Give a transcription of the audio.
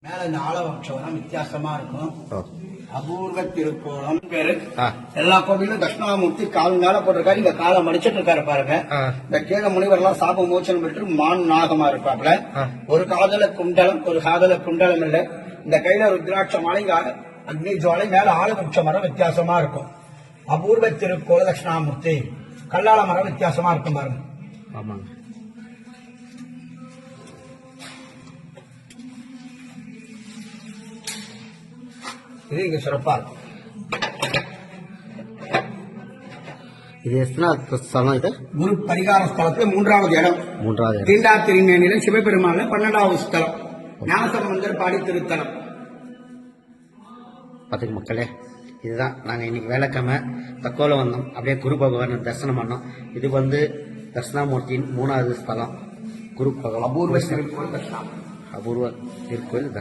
மேல இந்த ஆலவட்சம் வித்தியாசமா இருக்கும். அபூர்வ திருக்கோலம் பேரு. எல்லா கோவிலும் தட்சிணாமூர்த்தி கால் மேல போட்டிருக்காரு. இந்த காலை மடிச்சிட்டு இருக்காரு பாருங்க. இந்த கீழ முனிவர் எல்லாம் சாப மோச்சனம் பெற்று மான் நாகமா இருப்பாப்ல. ஒரு காதல குண்டலம், ஒரு காதல குண்டலம் இல்ல. இந்த கையில ருத்ராட்ச மாலை, அக்னி ஜுவாலை, மேல ஆலவட்ச மரம் வித்தியாசமா இருக்கும். அபூர்வ திருக்கோல தட்சிணாமூர்த்தி. கல்லால மரம் வித்தியாசமா இருக்கும் பாருங்க. ஆமாங்க. இது இங்க சிறப்பா இருக்கும். இது எத்தனாவது ஸ்தலம்? இது குரு பரிகார ஸ்தலத்துல மூன்றாவது இடம். தீண்டா திருமேனியில சிவபெருமான்ல 12வது ஸ்தலம். ஞானசம்பந்தர் பாடி திருத்தலம். பார்த்துக்கு மக்களே, இதுதான் நாங்க இன்னைக்கு வேலைக்கிழமை தக்கோல வந்தோம். அப்படியே குரு பகவான் தரிசனம் பண்ணோம். இது தட்சிணாமூர்த்தியின் 3வது ஸ்தலம் குரு பகவான். அபூர்வ திருக்கோயில் அபூர்வ திருக்கோயில்.